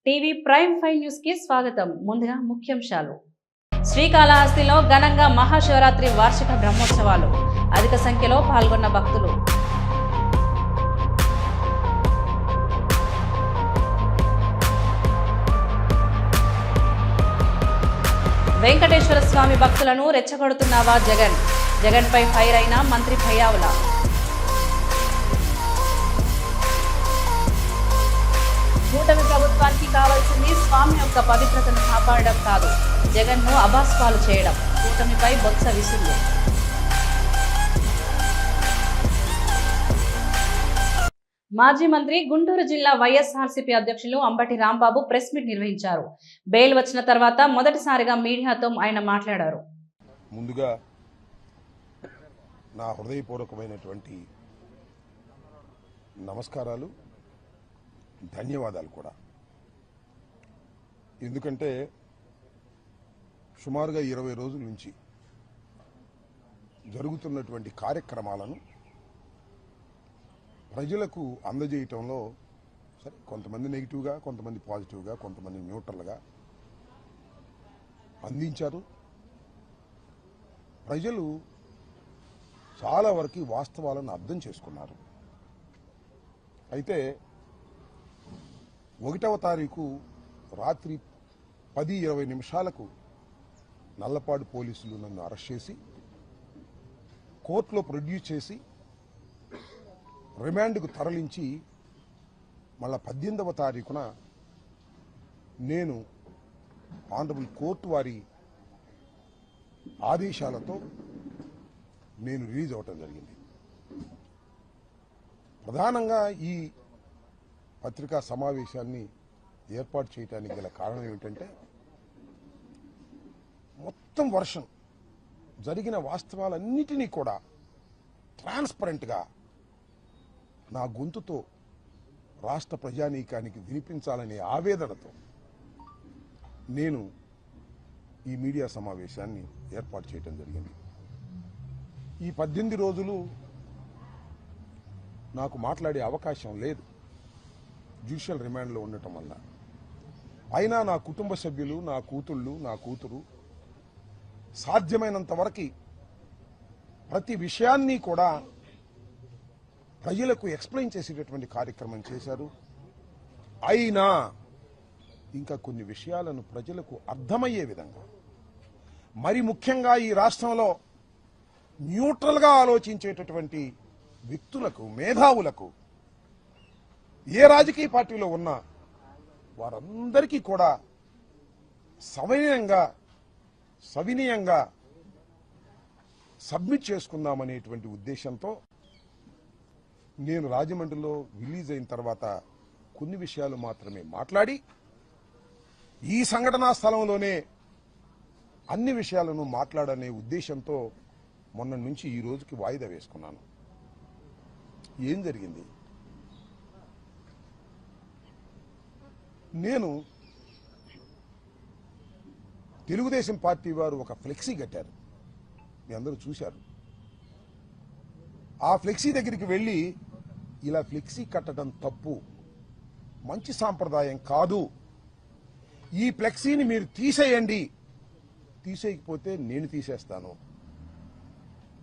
TV prime 5 news కి స్వాగతం. ముందుగా ముఖ్యాంశాలు. శ్రీకాళహస్తిలో ఘనంగా మహాశివరాత్రి వార్షిక బ్రహ్మోత్సవాలు. అధిక సంఖ్యలో పాల్గొన్న భక్తులు. వెంకటేశ్వర స్వామి భక్తులను రెచ్చగొడుతున్నావా జగన్? జగన్ పై ఫైర్ అయిన మంత్రి పయ్యావుల. కూటమి ప్రభుత్వానికి కావాల్సింది స్వామి యొక్క పవిత్రతను కాపాడడం కాదు, జగన్ ను అభాస్పాలు చేయడం. కూటమిపై బొత్స విసులు. మాజీ మంత్రి గుంటూరు జిల్లా వైఎస్ఆర్సీపీ అధ్యక్షులు అంబటి రాంబాబు ప్రెస్ మీట్ నిర్వహించారు. బెయిల్ వచ్చిన తర్వాత మొదటిసారిగా మీడియాతో ఆయన మాట్లాడారు. ముందుగా నా హృదయపూర్వకమైనటువంటి నమస్కారాలు, ధన్యవాదాలు కూడా. ఎందుకంటే సుమారుగా 20 రోజుల నుంచి జరుగుతున్నటువంటి కార్యక్రమాలను ప్రజలకు అందజేయటంలో సరే కొంతమంది నెగిటివ్గా, కొంతమంది పాజిటివ్గా, కొంతమంది న్యూట్రల్గా అందించారు. ప్రజలు చాలా వరకు వాస్తవాలను అర్థం చేసుకున్నారు. అయితే 1వ తారీఖు రాత్రి 10:20 నిమిషాలకు నల్లపాడు పోలీసులు నన్ను అరెస్ట్ చేసి కోర్టులో ప్రొడ్యూస్ చేసి రిమాండ్కు తరలించి మళ్ళా 18వ తారీఖున నేను ఆనరబుల్ కోర్టు వారి ఆదేశాలతో నేను రిలీజ్ అవటం జరిగింది. ప్రధానంగా ఈ పత్రికా సమావేశాన్ని ఏర్పాటు చేయడానికి గల కారణం ఏమిటంటే మొత్తం వర్షం జరిగిన వాస్తవాలన్నిటినీ కూడా ట్రాన్స్పరెంట్గా నా గొంతుతో రాష్ట్ర ప్రజానీకానికి వినిపించాలనే ఆవేదనతో నేను ఈ మీడియా సమావేశాన్ని ఏర్పాటు చేయడం జరిగింది. ఈ 18 రోజులు నాకు మాట్లాడే అవకాశం లేదు జ్యుడిషియల్ రిమాండ్లో ఉండటం వల్ల. అయినా నా కుటుంబ సభ్యులు, నా కూతుళ్ళు, నా కూతురు సాధ్యమైనంత వరకు ప్రతి విషయాన్ని కూడా ప్రజలకు ఎక్స్ప్లెయిన్ చేసేటటువంటి కార్యక్రమం చేశారు. అయినా ఇంకా కొన్ని విషయాలను ప్రజలకు అర్థమయ్యే విధంగా, మరి ముఖ్యంగా ఈ రాష్ట్రంలో న్యూట్రల్గా ఆలోచించేటటువంటి వ్యక్తులకు, మేధావులకు, ఏ రాజకీయ పార్టీలో ఉన్నా వారందరికీ కూడా సవినయంగా సబ్మిట్ చేసుకుందామనేటువంటి ఉద్దేశంతో నేను రాజమండ్రిలో రిలీజ్ అయిన తర్వాత కొన్ని విషయాలు మాత్రమే మాట్లాడి ఈ సంఘటనా స్థలంలోనే అన్ని విషయాలను మాట్లాడనే ఉద్దేశంతో మొన్న నుంచి ఈ రోజుకి వాయిదా వేసుకున్నాను. ఏం జరిగింది? నేను తెలుగుదేశం పార్టీ వారు ఒక ఫ్లెక్సీ కట్టారు, మీ అందరూ చూశారు. ఆ ఫ్లెక్సీ దగ్గరికి వెళ్ళి ఇలా ఫ్లెక్సీ కట్టడం తప్పు, మంచి సాంప్రదాయం కాదు, ఈ ఫ్లెక్సీని మీరు తీసేయండి, తీసేయకపోతే నేను తీసేస్తాను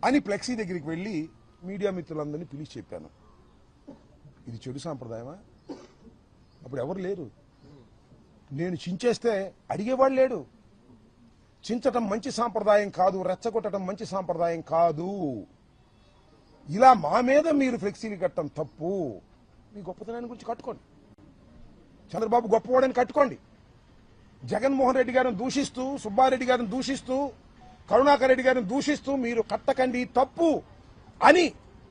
అని ఫ్లెక్సీ దగ్గరికి వెళ్ళి మీడియా మిత్రులందరినీ పిలిచి చెప్పాను. ఇది చెడు సాంప్రదాయమా? అప్పుడు ఎవరు లేరు. నేను చించేస్తే అడిగేవాడు లేడు. చించటం మంచి సాంప్రదాయం కాదు, రెచ్చగొట్టడం మంచి సాంప్రదాయం కాదు, ఇలా మా మీద మీరు ఫ్లెక్సీలు కట్టడం తప్పు. మీ గొప్పతనాన్ని గురించి కట్టుకోండి, చంద్రబాబు గొప్పవాడని కట్టుకోండి. జగన్మోహన్ రెడ్డి గారిని దూషిస్తూ, సుబ్బారెడ్డి గారిని దూషిస్తూ, కరుణాకర్ రెడ్డి గారిని దూషిస్తూ మీరు కట్టకండి తప్పు అని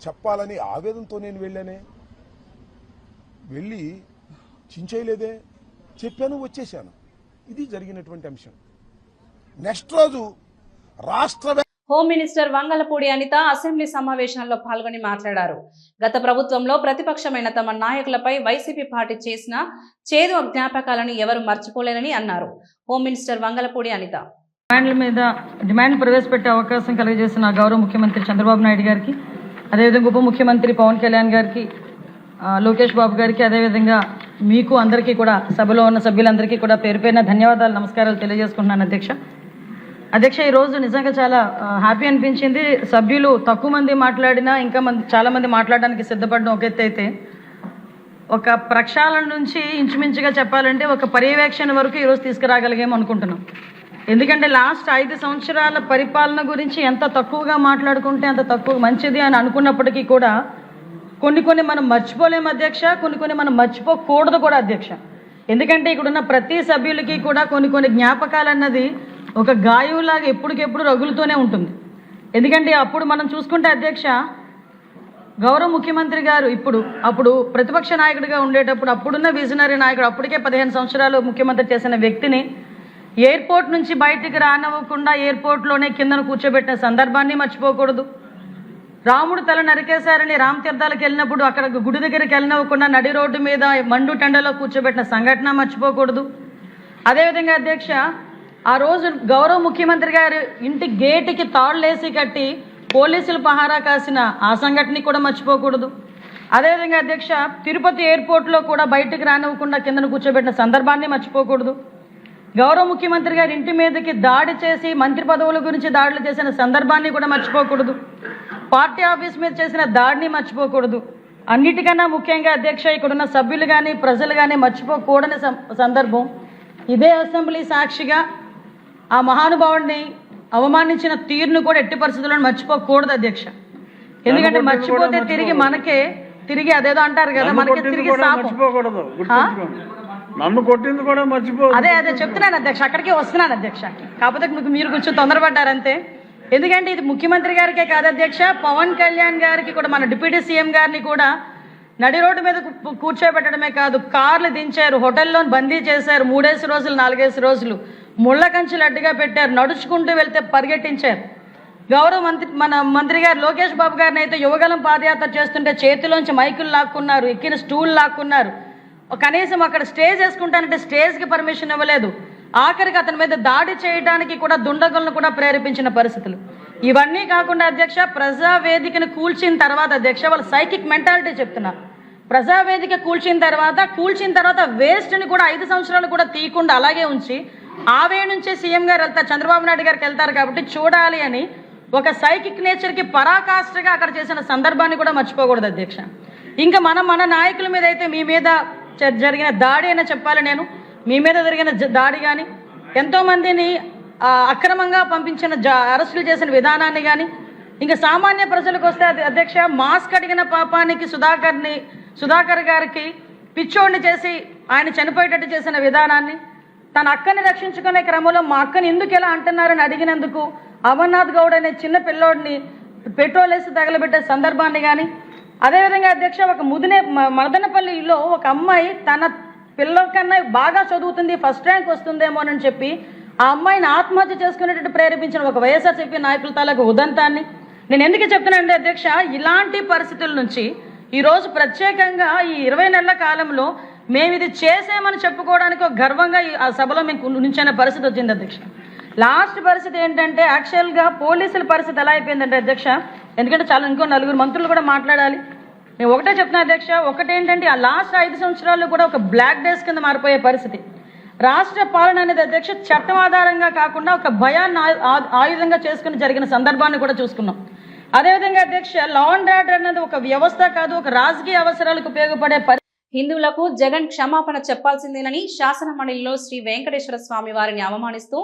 చెప్పాలని ఆవేదనతో నేను వెళ్ళానే. వెళ్ళి చించేయలేదే, చెప్పాను, వచ్చేశాను. ఇది జరిగినటువంటి అంశం. నెక్స్ట్ రోజు రాష్ట్ర home minister Vangalapudi Anitha assembly సమావేశాల్లో పాల్గొని మాట్లాడారు. గత ప్రభుత్వంలో ప్రతిపక్షమైన తమ నాయకులపై వైసీపీ పార్టీ చేసిన చేదు జ్ఞాపకాలను ఎవరు మర్చిపోలేరని అన్నారు. హోమ్ మినిస్టర్ వంగలపూడి అనిత డిమాండ్ల మీద డిమాండ్ ప్రవేశపెట్టే అవకాశం కలిగజేసిన గౌరవ ముఖ్యమంత్రి చంద్రబాబు నాయుడు గారికి, అదేవిధంగా ఉప ముఖ్యమంత్రి పవన్ కళ్యాణ్ గారికి, లోకేష్ బాబు గారికి, అదేవిధంగా మీకు అందరికీ కూడా, సభలో ఉన్న సభ్యులందరికీ కూడా పేరు పేరున ధన్యవాదాలు, నమస్కారాలు తెలియజేసుకుంటున్నాను అధ్యక్ష. ఈరోజు నిజంగా చాలా హ్యాపీ అనిపించింది. సభ్యులు తక్కువ మంది మాట్లాడినా ఇంకా చాలా మంది మాట్లాడడానికి సిద్ధపడడం ఒక ఎత్తు అయితే, ఒక ప్రక్షాళన నుంచి ఇంచుమించుగా చెప్పాలంటే ఒక పర్యవేక్షణ వరకు ఈరోజు తీసుకురాగలిగాము అనుకుంటున్నాం. ఎందుకంటే లాస్ట్ 5 సంవత్సరాల పరిపాలన గురించి ఎంత తక్కువగా మాట్లాడుకుంటే అంత తక్కువ మంచిది అని అనుకున్నప్పటికీ కూడా కొన్ని మనం మర్చిపోలేము అధ్యక్ష, కొన్ని మనం మర్చిపోకూడదు కూడా అధ్యక్ష. ఎందుకంటే ఇక్కడున్న ప్రతి సభ్యులకి కూడా కొన్ని జ్ఞాపకాలు అన్నది ఒక గాయంలాగా ఎప్పటికెప్పుడు రగులుతూనే ఉంటుంది. ఎందుకంటే అప్పుడు మనం చూసుకుంటే అధ్యక్ష, గౌరవ ముఖ్యమంత్రి గారు అప్పుడు ప్రతిపక్ష నాయకుడిగా ఉండేటప్పుడు, అప్పుడున్న విజనరీ నాయకుడు, అప్పటికే 15 సంవత్సరాలు ముఖ్యమంత్రి చేసిన వ్యక్తిని ఎయిర్పోర్ట్ నుంచి బయటికి రానివ్వకుండా ఎయిర్పోర్ట్లోనే కిందన కూర్చోబెట్టిన సందర్భాన్ని మర్చిపోకూడదు. రాముడు తల నరికేశారని రామతీర్థాలకు వెళ్ళినప్పుడు అక్కడ గుడి దగ్గరికి వెళ్ళనివ్వకుండా నడి రోడ్డు మీద మండు టెండలో కూర్చోబెట్టిన సంఘటన మర్చిపోకూడదు. అదేవిధంగా అధ్యక్ష, ఆ రోజు గౌరవ ముఖ్యమంత్రి గారు ఇంటి గేటుకి తాళ్లేసి కట్టి పోలీసులు పహారా కాసిన ఆ సంఘటన కూడా మర్చిపోకూడదు. అదేవిధంగా అధ్యక్ష, తిరుపతి ఎయిర్పోర్ట్లో కూడా బయటికి రానివ్వకుండా కిందను కూర్చోబెట్టిన సందర్భాన్ని మర్చిపోకూడదు. గౌరవ ముఖ్యమంత్రి గారి ఇంటి మీదకి దాడి చేసి మంత్రి పదవుల గురించి దాడులు చేసిన సందర్భాన్ని కూడా మర్చిపోకూడదు. పార్టీ ఆఫీస్ మీద చేసిన దాడిని మర్చిపోకూడదు. అన్నిటికన్నా ముఖ్యంగా అధ్యక్ష, ఇక్కడున్న సభ్యులు కానీ ప్రజలు కానీ మర్చిపోకూడని సందర్భం, ఇదే అసెంబ్లీ సాక్షిగా ఆ మహానుభావుడిని అవమానించిన తీరును కూడా ఎట్టి పరిస్థితుల్లో మర్చిపోకూడదు అధ్యక్ష. ఎందుకంటే మర్చిపోతే తిరిగి అదేదో అంటారు కదా, మనకి తిరిగి నన్ను కొట్టింది కూడా మర్చిపో. అదే చెప్తున్నాను అధ్యక్ష, అక్కడికే వస్తున్నాను అధ్యక్ష. కాకపోతే మీరు కొంచెం తొందరపడ్డారంతే. ఎందుకంటే ఇది ముఖ్యమంత్రి గారికే కాదు అధ్యక్ష, పవన్ కళ్యాణ్ గారికి కూడా, మన డిప్యూటీ సీఎం గారిని కూడా నడి రోడ్డు మీద కూర్చోబెట్టడమే కాదు, కార్లు దించారు, హోటల్లో బందీ చేశారు, 3 రోజులు 4 రోజులు ముళ్ళ కంచెలు అడ్డుగా పెట్టారు, నడుచుకుంటూ వెళ్తే పరిగెట్టించారు. గౌరవ మన మంత్రి గారు లోకేష్ బాబు గారిని అయితే యువగలం పాదయాత్ర చేస్తుంటే చేతిలోంచి మైకులు లాక్కున్నారు, ఎక్కిన స్టూల్ లాక్కున్నారు. కనీసం అక్కడ స్టేజ్ వేసుకుంటానంటే స్టేజ్కి పర్మిషన్ ఇవ్వలేదు. ఆఖరికి అతని మీద దాడి చేయడానికి కూడా దుండగులను కూడా ప్రేరేపించిన పరిస్థితులు. ఇవన్నీ కాకుండా అధ్యక్ష, ప్రజావేదికను కూల్చిన తర్వాత అధ్యక్ష, వాళ్ళ సైకిక్ మెంటాలిటీ చెప్తున్నారు. ప్రజావేదిక కూల్చిన తర్వాత వేస్ట్ని కూడా 5 సంవత్సరాలు కూడా తీయకుండా అలాగే ఉంచి, ఆవే నుంచే సీఎం గారు వెళ్తారు, చంద్రబాబు నాయుడు గారికి వెళ్తారు కాబట్టి చూడాలి అని ఒక సైకిక్ నేచర్కి పరాకాష్ఠగా అక్కడ చేసిన సందర్భాన్ని కూడా మర్చిపోకూడదు అధ్యక్ష. ఇంకా మన నాయకుల మీద అయితే మీ మీద జరిగిన దాడి అయినా చెప్పాలి, నేను మీ మీద జరిగిన దాడి కానీ, ఎంతోమందిని అక్రమంగా పంపించిన అరెస్టులు చేసిన విధానాన్ని కానీ, ఇంకా సామాన్య ప్రజలకు వస్తే అధ్యక్ష, మాస్క్ అడిగిన పాపానికి సుధాకర్ గారికి పిచ్చోడిని చేసి ఆయన చనిపోయేటట్టు చేసిన విధానాన్ని, తన అక్కని రక్షించుకునే క్రమంలో మా అక్కని ఎందుకు ఎలా అంటున్నారని అడిగినందుకు అమర్నాథ్ గౌడ్ అనే చిన్న పిల్లోడిని పెట్రోల్ వేసి తగలబెట్టే సందర్భాన్ని కానీ, అదేవిధంగా అధ్యక్ష, ఒక మదనపల్లిలో ఒక అమ్మాయి తన పిల్లల కన్నా బాగా చదువుతుంది, ఫస్ట్ ర్యాంక్ వస్తుందేమోనని చెప్పి ఆ అమ్మాయిని ఆత్మహత్య చేసుకునేటట్టు ప్రేరేపించిన ఒక వైఎస్ఆర్సీపీ నాయకుల తాలూకు ఉదంతాన్ని నేను ఎందుకు చెప్తున్నానంటే అధ్యక్ష, ఇలాంటి పరిస్థితుల నుంచి ఈరోజు ప్రత్యేకంగా ఈ 20 నెలల కాలంలో మేము ఇది చేసామని చెప్పుకోవడానికి ఒక గర్వంగా ఆ సభలో మేము నుంచిన పరిస్థితి వచ్చింది అధ్యక్ష. లాస్ట్ పరిస్థితి ఏంటంటే, యాక్చువల్గా పోలీసుల పరిస్థితి ఎలా అయిపోయిందంటే అధ్యక్ష, ఎందుకంటే చాలా ఇంకో 4 మంత్రులు కూడా మాట్లాడాలి. నేను ఒకటే చెప్తున్నా అధ్యక్ష, ఒకటేంటంటే ఆ లాస్ట్ 5 సంవత్సరాలు కూడా ఒక బ్లాక్ డేస్ కింద మారిపోయే పరిస్థితి. రాష్ట్ర పాలన అనేది అధ్యక్ష చట్టం ఆధారంగా కాకుండా ఒక భయాన్ని ఆయుధంగా చేసుకుని జరిగిన సందర్భాన్ని కూడా చూసుకున్నాం. అదేవిధంగా అధ్యక్ష, లా అండ్ ఆర్డర్ అనేది ఒక వ్యవస్థ కాదు, ఒక రాజకీయ అవసరాలకు ఉపయోగపడే హిందువులకు జగన్ క్షమాపణ చెప్పాల్సిందేనని శాసన మండలిలో శ్రీ వెంకటేశ్వర స్వామి వారిని అవమానిస్తూ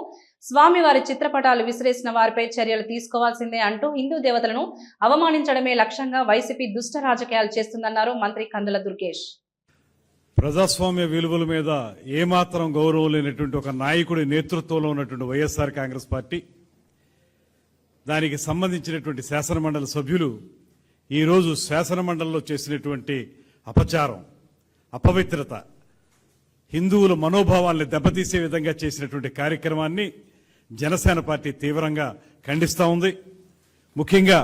స్వామివారి చిత్రపటాలు విసిరేసిన వారిపై చర్యలు తీసుకోవాల్సిందే అంటూ హిందూ దేవతలను అవమానించడమే లక్ష్యంగా వైసీపీ దుష్ట రాజకీయాలు చేస్తుందన్నారు మంత్రి కందుల దుర్గేష్. ప్రజాస్వామ్య విలువల మీద ఏమాత్రం గౌరవం లేనటువంటి ఒక నాయకుడి నేతృత్వంలో ఉన్నటువంటి వైఎస్ఆర్ కాంగ్రెస్ పార్టీ, దానికి సంబంధించినటువంటి శాసనమండలి సభ్యులు ఈరోజు శాసనమండలిలో చేసినటువంటి అపచారం, అపవిత్రత, హిందువుల మనోభావాల్ని దెబ్బతీసే విధంగా చేసినటువంటి కార్యక్రమాన్ని జనసేన పార్టీ తీవ్రంగా ఖండిస్తూ ఉంది. ముఖ్యంగా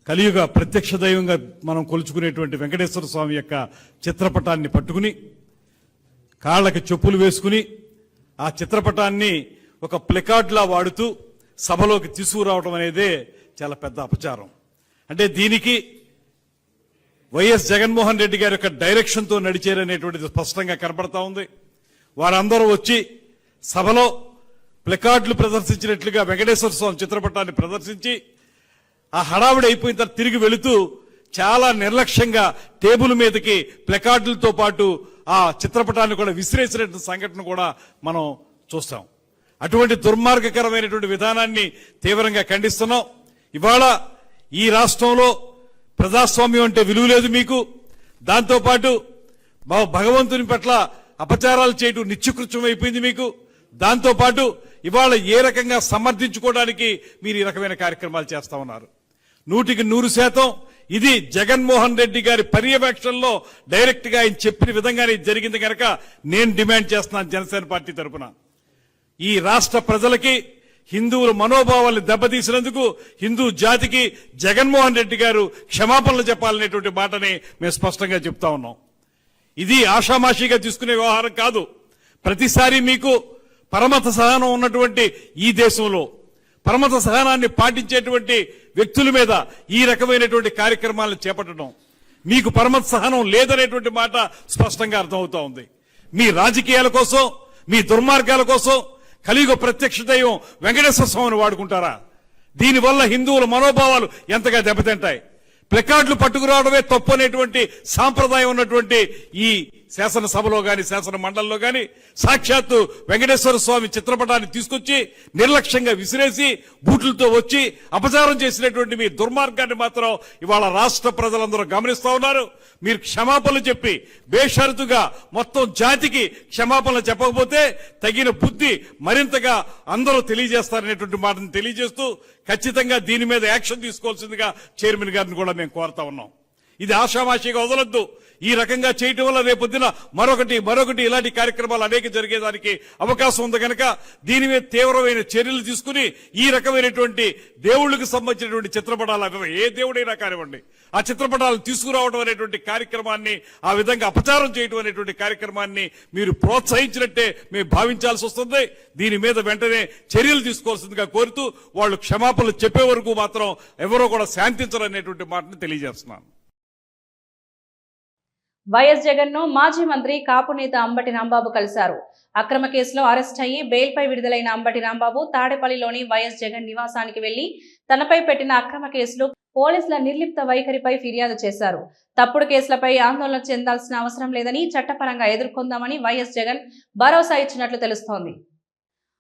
కలియుగ ప్రత్యక్ష దైవంగా మనం కొలుచుకునేటువంటి వెంకటేశ్వర స్వామి యొక్క చిత్రపటాన్ని పట్టుకుని కాళ్లకు చెప్పులు వేసుకుని ఆ చిత్రపటాన్ని ఒక ప్లకార్డ్లా వాడుతూ సభలోకి తీసుకురావడం అనేదే చాలా పెద్ద అపచారం. అంటే దీనికి వైఎస్ జగన్మోహన్ రెడ్డి గారి యొక్క డైరెక్షన్ తో నడిచారనేటువంటిది స్పష్టంగా కనబడతా ఉంది. వారందరూ వచ్చి సభలో ప్లకార్డులు ప్రదర్శించినట్లుగా వెంకటేశ్వర స్వామి చిత్రపటాన్ని ప్రదర్శించి ఆ హడావిడి అయిపోయిన తర్వాత తిరిగి వెళుతూ చాలా నిర్లక్ష్యంగా టేబుల్ మీదకి ప్లకార్డులతో పాటు ఆ చిత్రపటాన్ని కూడా విసిరేసిన సంఘటన కూడా మనం చూస్తాం. అటువంటి దుర్మార్గకరమైనటువంటి విధానాన్ని తీవ్రంగా ఖండిస్తున్నాం. ఇవాళ ఈ రాష్ట్రంలో ప్రజాస్వామ్యం అంటే విలువ లేదు మీకు. దాంతోపాటు భగవంతుని పట్ల అపచారాలు చేయడం నిత్యకృత్యం అయిపోయింది మీకు. దాంతోపాటు ఇవాళ ఏ రకంగా సమర్థించుకోవడానికి మీరు ఈ రకమైన కార్యక్రమాలు చేస్తా ఉన్నారు. 100% ఇది జగన్మోహన్ రెడ్డి గారి పర్యవేక్షణలో డైరెక్ట్ గా ఆయన చెప్పిన విధంగానే జరిగింది కనుక నేను డిమాండ్ చేస్తున్నాను జనసేన పార్టీ తరఫున. ఈ రాష్ట్ర ప్రజలకి హిందువుల మనోభావాలను దెబ్బతీసినందుకు హిందూ జాతికి జగన్మోహన్ రెడ్డి గారు క్షమాపణలు చెప్పాలనేటువంటి మాటని మేము స్పష్టంగా చెప్తా ఉన్నాం. ఇది ఆషామాషిగా తీసుకునే వ్యవహారం కాదు. ప్రతిసారి మీకు పరమత సహనం ఉన్నటువంటి ఈ దేశంలో పరమత సహనాన్ని పాటించేటువంటి వ్యక్తుల మీద ఈ రకమైనటువంటి కార్యక్రమాలను చేపట్టడం, మీకు పరమత సహనం లేదనేటువంటి మాట స్పష్టంగా అర్థమవుతా ఉంది. మీ రాజకీయాల కోసం, మీ దుర్మార్గాల కోసం కలియుగ ప్రత్యక్ష దైవం వెంకటేశ్వర స్వామిని వాడుకుంటారా? దీనివల్ల హిందువుల మనోభావాలు ఎంతగా దెబ్బతింటాయి. ప్లకార్డులు పట్టుకురావడమే తప్పు అనేటువంటి సాంప్రదాయం ఉన్నటువంటి ఈ శాసనసభలో గాని శాసన మండలిలో గాని సాక్షాత్తు వెంకటేశ్వర స్వామి చిత్రపటాన్ని తీసుకొచ్చి నిర్లక్ష్యంగా విసిరేసి బూట్లతో వచ్చి అపచారం చేసినటువంటి మీ దుర్మార్గాన్ని మాత్రం ఇవాళ రాష్ట్ర ప్రజలందరూ గమనిస్తా ఉన్నారు. మీరు క్షమాపణలు చెప్పి బేషరతుగా మొత్తం జాతికి క్షమాపణలు చెప్పకపోతే తగిన బుద్ధి మరింతగా అందరూ తెలియజేస్తారనేటువంటి మాటను తెలియజేస్తూ ఖచ్చితంగా దీని మీద యాక్షన్ తీసుకోవాల్సిందిగా చైర్మన్ గారిని కూడా మేము కోరుతా ఉన్నాం. ఇది ఆషామాషిగా వదలొద్దు. ఈ రకంగా చేయటం వల్ల రేపొద్దున మరొకటి ఇలాంటి కార్యక్రమాలు అనేక జరిగేదానికి అవకాశం ఉంది కనుక దీని మీద తీవ్రమైన చర్యలు తీసుకుని ఈ రకమైనటువంటి దేవుళ్ళకి సంబంధించినటువంటి చిత్రపటాలు ఏ దేవుడైనా కానివ్వండి ఆ చిత్రపటాలను తీసుకురావడం అనేటువంటి కార్యక్రమాన్ని, ఆ విధంగా అపచారం చేయడం అనేటువంటి కార్యక్రమాన్ని మీరు ప్రోత్సహించినట్టే మేము భావించాల్సి వస్తుంది. దీని మీద వెంటనే చర్యలు తీసుకోవాల్సిందిగా కోరుతూ వాళ్ళు క్షమాపణలు చెప్పే వరకు మాత్రం ఎవరో కూడా శాంతించరనేటువంటి మాటను తెలియజేస్తున్నాను. వైఎస్ జగన్ ను మాజీ మంత్రి కాపు నేత అంబటి రాంబాబు కలిశారు. అక్రమ కేసులో అరెస్ట్ అయ్యి బెయిల్పై విడుదలైన అంబటి రాంబాబు తాడేపల్లిలోని వైఎస్ జగన్ నివాసానికి వెళ్లి తనపై పెట్టిన అక్రమ కేసులు, పోలీసుల నిర్లిప్త వైఖరిపై ఫిర్యాదు చేశారు. తప్పుడు కేసులపై ఆందోళన చెందాల్సిన అవసరం లేదని, చట్టపరంగా ఎదుర్కొందామని వైఎస్ జగన్ భరోసా ఇచ్చినట్లు తెలుస్తోంది.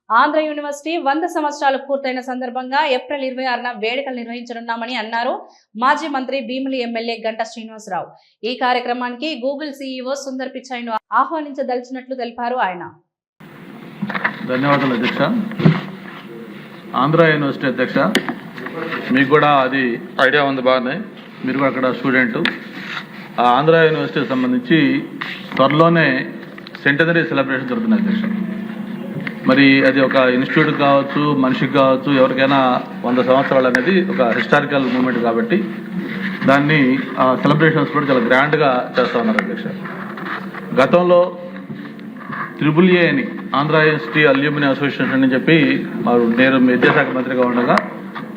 ఆంధ్ర యూనివర్సిటీ 100 సంవత్సరాలు పూర్తయిన సందర్భంగా ఏప్రిల్ 26న వేడుకలు నిర్వహించనున్నామని అన్నారు మాజీ మంత్రి భీమిలి ఎమ్మెల్యే గంటా శ్రీనివాసరావు. ఈ కార్యక్రమానికి గూగుల్ సీఈఓ సుందర్ పిచాయ్ను ఆహ్వానించదలిచినట్లు తెలిపారు ఆయన. ధన్యవాదాలు అధ్యక్ష. ఆంధ్ర యూనివర్సిటీ అధ్యక్ష, మీకు కూడా అది ఐడియా ఉంది బాగానే, మీరు కూడా అక్కడ స్టూడెంట్. ఆ ఆంధ్ర యూనివర్సిటీకి సంబంధించి త్వరలోనే సెంటనరీ సెలబ్రేషన్ జరుగుతుంది అధ్యక్ష. మరి అది ఒక ఇన్స్టిట్యూట్ కావచ్చు, మనిషికి కావచ్చు, ఎవరికైనా 100 సంవత్సరాలు అనేది ఒక హిస్టారికల్ మూమెంట్ కాబట్టి దాన్ని సెలబ్రేషన్స్ కూడా చాలా గ్రాండ్గా చేస్తూ ఉన్నారు అధ్యక్ష. గతంలో AAA అని ఆంధ్ర యూనివర్సిటీ అల్యూమిని అసోసియేషన్ అని చెప్పి నేను విద్యాశాఖ మంత్రిగా ఉండగా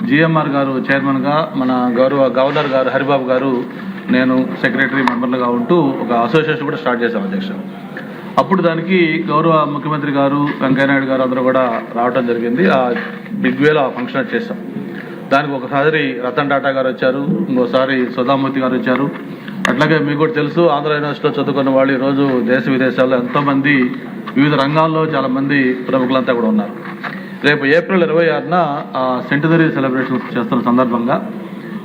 GMR గారు చైర్మన్గా, మన గవర్నర్ గారు హరిబాబు గారు, నేను సెక్రటరీ మెంబర్లుగా ఉంటూ ఒక అసోసియేషన్ కూడా స్టార్ట్ చేశాం అధ్యక్ష. అప్పుడు దానికి గౌరవ ముఖ్యమంత్రి గారు, వెంకయ్యనాయుడు గారు అందరూ కూడా రావడం జరిగింది. ఆ బిగ్ వేలో ఆ ఫంక్షన్ చేశాం. దానికి ఒకసారి రతన్ టాటా గారు వచ్చారు, ఇంకోసారి సుధామూర్తి గారు వచ్చారు. అట్లాగే మీకు కూడా తెలుసు, ఆంధ్ర యూనివర్సిటీలో చదువుకున్న వాళ్ళు ఈరోజు దేశ విదేశాల్లో ఎంతోమంది వివిధ రంగాల్లో చాలా మంది ప్రముఖులంతా కూడా ఉన్నారు. రేపు ఏప్రిల్ 26న సెంటనరీ సెలబ్రేషన్స్ చేస్తున్న సందర్భంగా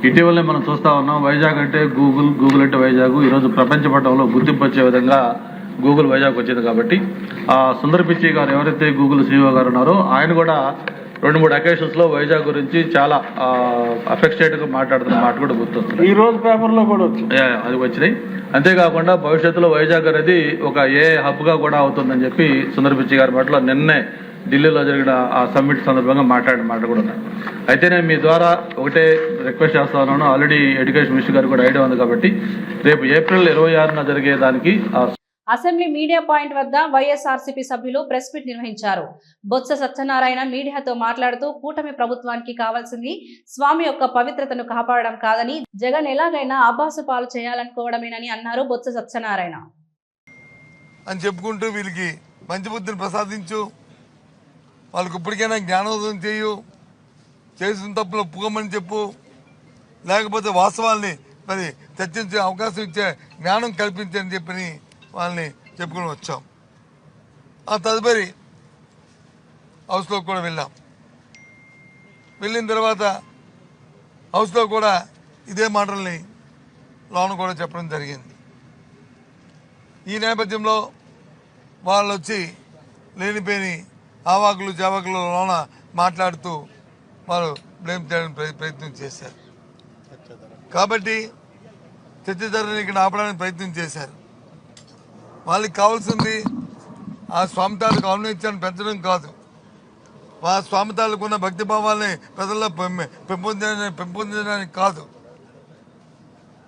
ఇటీవలనే మనం చూస్తా ఉన్నాం. వైజాగ్ అంటే గూగుల్ అంటే వైజాగ్ ఈరోజు ప్రపంచ పటంలో గుర్తింపు వచ్చే విధంగా గూగుల్ వైజాగ్ వచ్చింది కాబట్టి ఆ సుందర్ పిచ్చై గారు ఎవరైతే గూగుల్ సీఈఓ గారు ఉన్నారో ఆయన కూడా 2-3 అకేషన్స్ లో వైజాగ్ గురించి చాలా అఫెక్టెడ్ గా మాట్లాడుతున్న మాట కూడా గుర్తొస్తుంది. ఈ రోజు పేపర్ లో కూడా అది వచ్చినాయి. అంతేకాకుండా భవిష్యత్తులో వైజాగ్ అనేది ఒక హబ్ గా కూడా అవుతుందని చెప్పి సుందర్ పిచ్చై గారి మాటలో నిన్నే ఢిల్లీలో జరిగిన ఆ సమ్మిట్ సందర్భంగా మాట్లాడిన మాట కూడా ఉన్నాయి. అయితే నేను మీ ద్వారా ఒకటే రిక్వెస్ట్ చేస్తా ఉన్నాను. ఆల్రెడీ ఎడ్యుకేషన్ మినిస్టర్ గారు కూడా ఐడియా ఉంది కాబట్టి రేపు ఏప్రిల్ 26న జరిగే దానికి అసెంబ్లీ మీడియా పాయింట్ వద్ద వైఎస్ఆర్సీపీ సభ్యులు ప్రెస్ మీట్ నిర్వహించారు. బొత్స సత్యనారాయణ మీడియాతో మాట్లాడుతూ కూటమి ప్రభుత్వానికి కావాల్సింది స్వామి యొక్క పవిత్రతను కాపాడడం కాదని, జగన్ ఎలాగైనా ఆభాసు పాలు చేయాలనుకోవడమేనని అన్నారు. బొత్స సత్యనారాయణ అని చెప్పుకుంటూ వీళ్ళకి మంచి బుద్ధిని ప్రసాదించు, వాళ్ళకి ఇప్పటికైనా జ్ఞానోదయం చేయు, చేసిన తప్పులు ఒప్పుకోమని చెప్పు, లేకపోతే వాస్తవాల్ని మరి చర్చించే అవకాశం ఇచ్చే జ్ఞానం కల్పించని చెప్పని వాళ్ళని చెప్పుకుని వచ్చాం. ఆ తదుపరి హౌస్లో కూడా వెళ్ళాం. వెళ్ళిన తర్వాత హౌస్లో కూడా ఇదే మాటల్ని లోన కూడా చెప్పడం జరిగింది. ఈ నేపథ్యంలో వాళ్ళు వచ్చి లేనిపోని ఆవాకులు జావాకులు లోన మాట్లాడుతూ వాళ్ళు బ్లేమ్ చేయడానికి ప్రయత్నం చేశారు. కాబట్టి చర్చ ధరని ఇక్కడ ఆపడానికి ప్రయత్నం చేశారు. వాళ్ళకి కావాల్సింది ఆ స్వామితాలకు ఔన్నత్యాన్ని పెంచడం కాదు, ఆ స్వామితాలకు ఉన్న భక్తి భావాల్ని ప్రజల్లో పెంపొందించడానికి కాదు.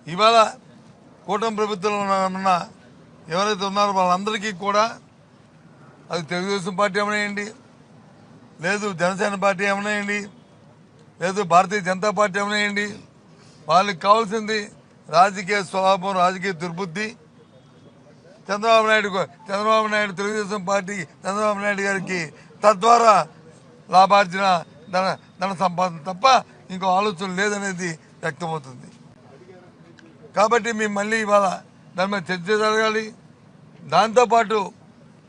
ఇవాళ కూటమి ప్రభుత్వంలో ఉన్న ఎవరైతే ఉన్నారో వాళ్ళందరికీ కూడా, అది తెలుగుదేశం పార్టీ ఏమనేయండి, లేదు జనసేన పార్టీ ఏమనేయండి, లేదు భారతీయ జనతా పార్టీ ఏమనేయండి, వాళ్ళకి కావాల్సింది రాజకీయ స్వభావం, రాజకీయ దుర్బుద్ధి. చంద్రబాబు నాయుడు తెలుగుదేశం పార్టీ చంద్రబాబు నాయుడు గారికి తద్వారా లాభార్జన, ధన సంపాదన తప్ప ఇంకో ఆలోచన లేదనేది వ్యక్తమవుతుంది. కాబట్టి మేము మళ్ళీ ఇవాళ దాని మీద చర్చ జరగాలి. దాంతోపాటు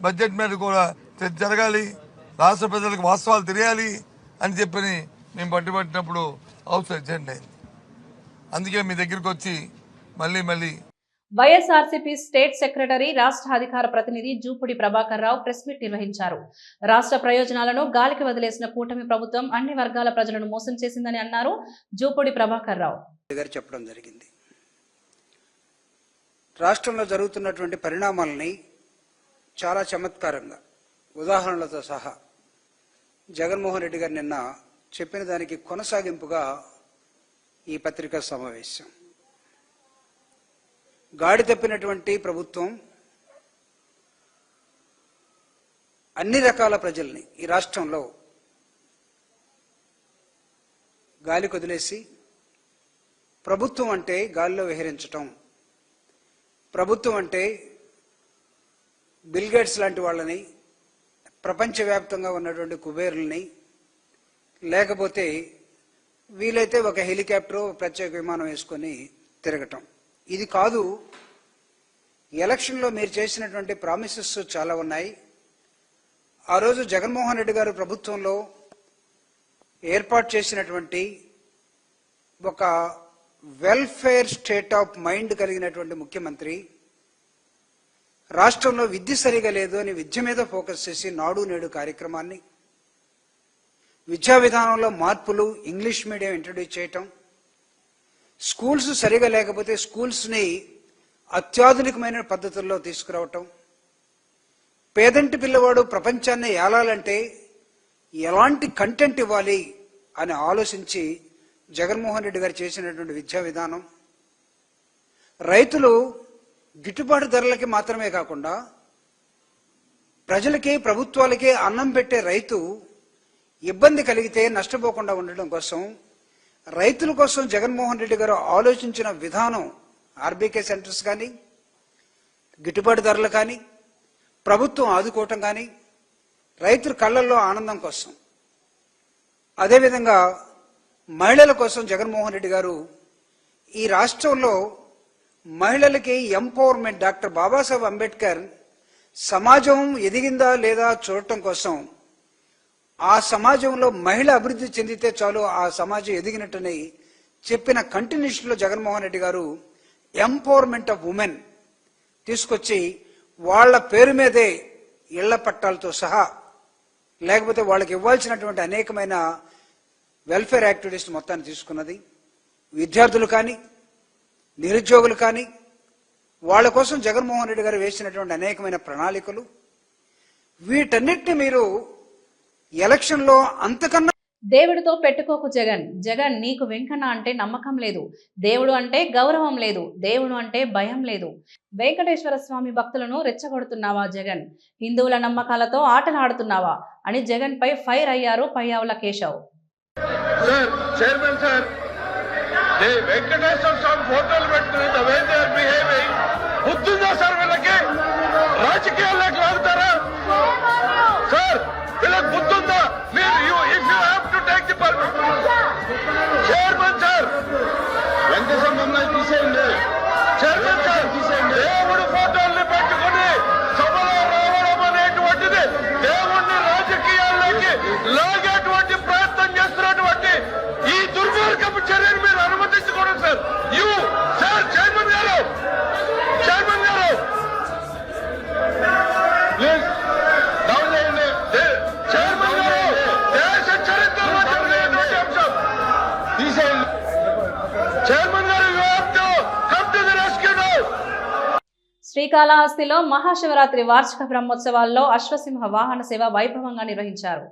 బడ్జెట్ మీద కూడా చర్చ జరగాలి, రాష్ట్ర ప్రజలకు వాస్తవాలు తెలియాలి అని చెప్పని మేము పట్టుబట్టినప్పుడు హౌస్ అజెండా అయింది. అందుకే మీ దగ్గరికి వచ్చి మళ్ళీ వైఎస్ఆర్సీపీ స్టేట్ సెక్రటరీ, రాష్ట్ర అధికార ప్రతినిధి జూపూడి ప్రభాకర్ రావు ప్రెస్ మీట్ నిర్వహించారు. రాష్ట్ర ప్రయోజనాలను గాలికి వదిలేసిన కూటమి ప్రభుత్వం అన్ని వర్గాల ప్రజలను మోసం చేసిందని అన్నారు. జూపూడి ప్రభాకర్ రావు చెప్పడం జరిగింది. రాష్ట్రంలో జరుగుతున్నటువంటి పరిణామాలని చాలా చమత్కారంగా ఉదాహరణలతో సహా జగన్మోహన్ రెడ్డి గారు నిన్న చెప్పిన దానికి కొనసాగింపుగా ఈ పత్రికా సమావేశం. గాడి తప్పినటువంటి ప్రభుత్వం అన్ని రకాల ప్రజల్ని ఈ రాష్ట్రంలో గాలి కొదిలేసి, ప్రభుత్వం అంటే గాలిలో విహరించటం, ప్రభుత్వం అంటే బిల్ గేట్స్ లాంటి వాళ్ళని, ప్రపంచవ్యాప్తంగా ఉన్నటువంటి కుబేరుల్ని, లేకపోతే వీలైతే ఒక హెలికాప్టర్, ప్రత్యేక విమానం వేసుకొని తిరగటం. ఇది కాదు. ఎలక్షన్లో మీరు చేసినటువంటి ప్రామిసెస్ చాలా ఉన్నాయి. ఆ రోజు జగన్మోహన్ రెడ్డి గారు ప్రభుత్వంలో ఏర్పాటు చేసినటువంటి ఒక వెల్ఫేర్ స్టేట్ ఆఫ్ మైండ్ కలిగినటువంటి ముఖ్యమంత్రి, రాష్ట్రంలో విద్య సరిగా లేదు అని విద్య మీద ఫోకస్ చేసి నాడు నేడు కార్యక్రమాన్ని, విద్యా విధానంలో మార్పులు, ఇంగ్లీష్ మీడియం ఇంట్రడ్యూస్ చేయటం, స్కూల్స్ సరిగా లేకపోతే స్కూల్స్ని అత్యాధునికమైన పద్ధతుల్లో తీసుకురావటం, పేదంటి పిల్లవాడు ప్రపంచాన్ని ఏలాలంటే ఎలాంటి కంటెంట్ ఇవ్వాలి అని ఆలోచించి జగన్మోహన్ రెడ్డి గారు చేసినటువంటి విద్యా విధానం, రైతులు గిట్టుబాటు ధరలకి మాత్రమే కాకుండా ప్రజలకి, ప్రభుత్వాలకి అన్నం పెట్టే రైతు ఇబ్బంది కలిగితే నష్టపోకుండా ఉండడం కోసం, రైతుల కోసం జగన్మోహన్ రెడ్డి గారు ఆలోచించిన విధానం, ఆర్బీకే సెంటర్స్ కానీ, గిట్టుబాటు ధరలు కానీ, ప్రభుత్వం ఆదుకోవటం కానీ, రైతుల కళ్ళల్లో ఆనందం కోసం, అదేవిధంగా మహిళల కోసం జగన్మోహన్ రెడ్డి గారు ఈ రాష్ట్రంలో మహిళలకి ఎంపవర్మెంట్, డాక్టర్ బాబాసాహెబ్ అంబేద్కర్ సమాజం ఎదిగిందా లేదా చూడటం కోసం, ఆ సమాజంలో మహిళ అభివృద్ధి చెందితే చాలు ఆ సమాజం ఎదిగినట్టని చెప్పిన కంటిన్యూషన్లో జగన్మోహన్ రెడ్డి గారు ఎంపవర్మెంట్ ఆఫ్ ఉమెన్ తీసుకొచ్చి వాళ్ళ పేరు మీదే ఇళ్ల పట్టాలతో సహా, లేకపోతే వాళ్ళకి ఇవ్వాల్సినటువంటి అనేకమైన వెల్ఫేర్ యాక్టివిటీస్ మొత్తాన్ని తీసుకున్నది. విద్యార్థులు కానీ, నిరుద్యోగులు కానీ, వాళ్ళ కోసం జగన్మోహన్ రెడ్డి గారు వేసినటువంటి అనేకమైన ప్రణాళికలు, వీటన్నిటిని మీరు ఎలక్షన్లో అంతకన్నా దేవుడితో పెట్టుకోకు జగన్. జగన్ నీకు వెంకన్న అంటే నమ్మకం లేదు, దేవుడు అంటే గౌరవం లేదు, దేవుడు అంటే భయం లేదు. వెంకటేశ్వర స్వామి భక్తులను రెచ్చగొడుతున్నావా జగన్? హిందువుల నమ్మకాలతో ఆటలాడుతున్నావా అని జగన్ పై ఫైర్ అయ్యారు Payyavula Keshav. Sir chairman sir, Venkateswara Swamy ఫోటోలు పెట్టుకుని the way they are behaving బుద్ధిందా సార్? వీళ్ళకి రాజకీయాల్లోకి లాగుతారా సార్? వీళ్ళకి బుద్ధిందా? మీరు if you have to take the permission chairman sir, Venkateswara మమ్మల్ని తీసేయండి చైర్మన్ సార్, తీసేయండి. దేవుడు ఫోటోల్ని పెట్టుకుని సభలో రావడం అనేటువంటిది దేవుణ్ణి రాజకీయాల్లోకి లాగేటువంటి ప్రయత్నం చేస్తున్నటువంటి ఈ దుర్మార్గపు చర్యను మీరు అనుమతించకూడదు సార్. యూ సార్ చైర్మన్ గారు, చైర్మన్ గారు ప్లీజ్ డౌన్ చేయండి. చైర్మన్ గారు, దేశ చరిత్రలో జరిగినటువంటి అంశం తీసేయండి. చైర్మన్ గారు, you have to come to the rescue now. శ్రీకాళహస్తిలో మహాశివరాత్రి వార్షిక బ్రహ్మోత్సవాల్లో అశ్వసింహ వాహన సేవ వైభవంగా నిర్వహించారు.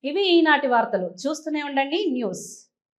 ఇవి ఈనాటి వార్తలు. చూస్తూనే ఉండండి న్యూస్.